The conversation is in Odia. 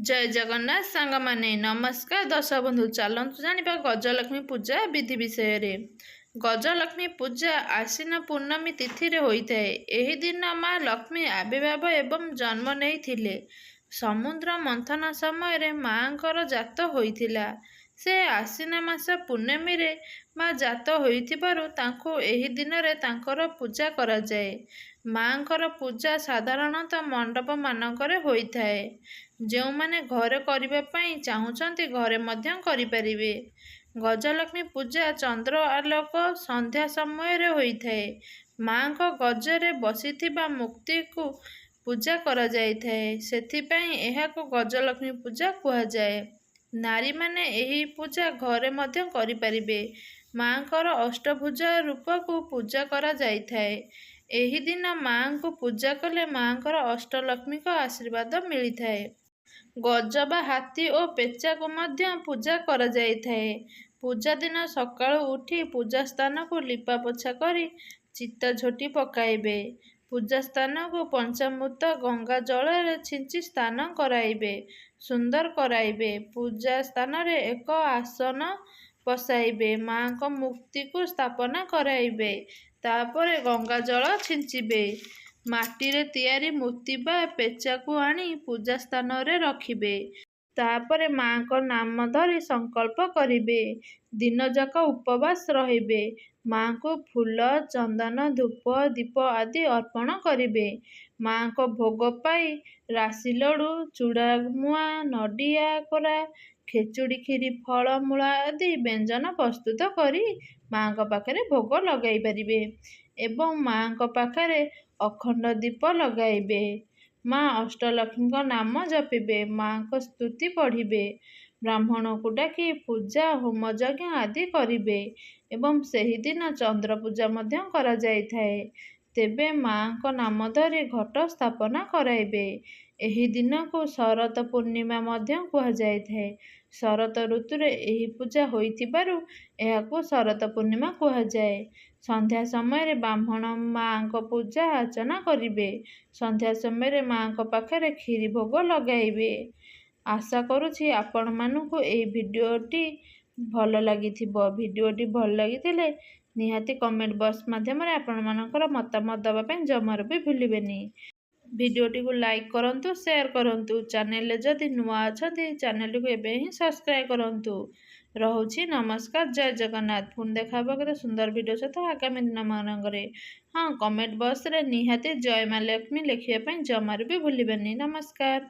जय जगन्नाथ सांग माने नमस्कार दर्शक बंधु चलतु जानिबा गजलक्ष्मी पूजा विधि विषय रे। गजलक्ष्मी पूजा आश्विन पूर्णमी तिथि रे होइଥାଏ। एही दिन माँ लक्ष्मी आविर्भाव एवं जन्म नेइथिले। समुद्र मंथन समय रे माँकर जात होइथिला। से आश्विन मास पूर्णमी रे माँ जात होइथिबारु तांको एही दिन रे तांकर पूजा करा जाए। माँकर पूजा साधारणतः मंडप मानकरे होइଥାଏ। ଯେଉଁମାନେ ଘରେ କରିବା ପାଇଁ ଚାହୁଁଛନ୍ତି ଘରେ ମଧ୍ୟ କରିପାରିବେ। ଗଜଲକ୍ଷ୍ମୀ ପୂଜା ଚନ୍ଦ୍ର ଆଲୋକ ସନ୍ଧ୍ୟା ସମୟରେ ହୋଇଥାଏ। ମାଙ୍କ ଗଜରେ ବସିଥିବା ମୂର୍ତ୍ତିକୁ ପୂଜା କରାଯାଇଥାଏ। ସେଥିପାଇଁ ଏହାକୁ ଗଜଲକ୍ଷ୍ମୀ ପୂଜା କୁହାଯାଏ। ନାରୀମାନେ ଏହି ପୂଜା ଘରେ ମଧ୍ୟ କରିପାରିବେ। ମାଙ୍କର ଅଷ୍ଟଭୁଜା ରୂପକୁ ପୂଜା କରାଯାଇଥାଏ। ଏହି ଦିନ ମାଙ୍କୁ ପୂଜା କଲେ ମାଙ୍କର ଅଷ୍ଟଲକ୍ଷ୍ମୀଙ୍କ ଆଶୀର୍ବାଦ ମିଳିଥାଏ। ଗଜ ବା ହାତୀ ଓ ପେଚାକୁ ମଧ୍ୟ ପୂଜା କରାଯାଇଥାଏ। ପୂଜା ଦିନ ସକାଳୁ ଉଠି ପୂଜା ସ୍ଥାନକୁ ଲିପା ପୋଛା କରି ଚିତା ଝୋଟି ପକାଇବେ। ପୂଜା ସ୍ଥାନକୁ ପଞ୍ଚାମୃତ ଗଙ୍ଗା ଜଳରେ ଛିଞ୍ଚି ସ୍ନାନ କରାଇବେ, ସୁନ୍ଦର କରାଇବେ। ପୂଜା ସ୍ଥାନରେ ଏକ ଆସନ ବସାଇବେ, ମାଙ୍କ ମୂର୍ତ୍ତିକୁ ସ୍ଥାପନା କରାଇବେ। ତାପରେ ଗଙ୍ଗା ଜଳ ଛିଞ୍ଚିବେ। ମାଟିରେ ତିଆରି ମୂର୍ତ୍ତି ବା ପେଚାକୁ ଆଣି ପୂଜା ସ୍ଥାନରେ ରଖିବେ। ତାପରେ ମାଙ୍କ ନାମ ଧରି ସଂକଳ୍ପ କରିବେ। ଦିନଯାକ ଉପବାସ ରହିବେ। ମାଙ୍କୁ ଫୁଲ, ଚନ୍ଦନ, ଧୂପ, ଦୀପ ଆଦି ଅର୍ପଣ କରିବେ। ମାଙ୍କ ଭୋଗ ପାଇ ରାଶି ଲଡୁ, ଚୁଡ଼ାମୁଆଁ, ନଡ଼ିଆ କୋରା, ଖେଚୁଡ଼ି, କ୍ଷୀରି, ଫଳ ମୂଳ ଆଦି ବ୍ୟଞ୍ଜନ ପ୍ରସ୍ତୁତ କରି ମାଙ୍କ ପାଖରେ ଭୋଗ ଲଗାଇ ପାରିବେ ଏବଂ ମାଙ୍କ ପାଖରେ ଅଖଣ୍ଡ ଦୀପ ଲଗାଇବେ। ମା ଅଷ୍ଟଲକ୍ଷ୍ମୀଙ୍କ ନାମ ଜପିବେ, ମାଙ୍କ ସ୍ତୁତି ପଢ଼ିବେ, ବ୍ରାହ୍ମଣକୁ ଡାକି ପୂଜା ହୋମଯଜ୍ଞ ଆଦି କରିବେ ଏବଂ ସେହିଦିନ ଚନ୍ଦ୍ର ପୂଜା ମଧ୍ୟ କରାଯାଇଥାଏ। ତେବେ ମାଙ୍କ ନାମ ଧରି ଘଟ ସ୍ଥାପନା କରାଇବେ। ଏହି ଦିନକୁ ଶରତ ପୂର୍ଣ୍ଣିମା ମଧ୍ୟ କୁହାଯାଇଥାଏ। ଶରତ ଋତୁରେ ଏହି ପୂଜା ହୋଇଥିବାରୁ ଏହାକୁ ଶରତ ପୂର୍ଣ୍ଣିମା କୁହାଯାଏ। ସନ୍ଧ୍ୟା ସମୟରେ ବ୍ରାହ୍ମଣ ମାଙ୍କ ପୂଜା ଅର୍ଚ୍ଚନା କରିବେ। ସନ୍ଧ୍ୟା ସମୟରେ ମାଙ୍କ ପାଖରେ କ୍ଷୀରି ଭୋଗ ଲଗାଇବେ। ଆଶା କରୁଛି ଆପଣମାନଙ୍କୁ ଏହି ଭିଡ଼ିଓଟି ଭଲ ଲାଗିଥିବ। ଭିଡ଼ିଓଟି ଭଲ ଲାଗିଥିଲେ ନିହାତି କମେଣ୍ଟ ବକ୍ସ ମାଧ୍ୟମରେ ଆପଣମାନଙ୍କର ମତାମତ ଦେବା ପାଇଁ ଜମାରୁ ବି ଭୁଲିବେନି। ଭିଡ଼ିଓଟିକୁ ଲାଇକ୍ କରନ୍ତୁ, ସେୟାର କରନ୍ତୁ। ଚ୍ୟାନେଲରେ ଯଦି ନୂଆ ଅଛନ୍ତି ଚ୍ୟାନେଲଟିକୁ ଏବେ ହିଁ ସବସ୍କ୍ରାଇବ୍ କରନ୍ତୁ। ରହୁଛି ନମସ୍କାର, ଜୟ ଜଗନ୍ନାଥ। ପୁଣି ଦେଖା ହେବ କେତେ ସୁନ୍ଦର ଭିଡ଼ିଓ ସହିତ ଆଗାମୀ ଦିନମାନଙ୍କରେ। ହଁ, କମେଣ୍ଟ ବକ୍ସରେ ନିହାତି ଜୟ ମା ଲକ୍ଷ୍ମୀ ଲେଖିବା ପାଇଁ ଜମାରୁ ବି ଭୁଲିବେନି। ନମସ୍କାର।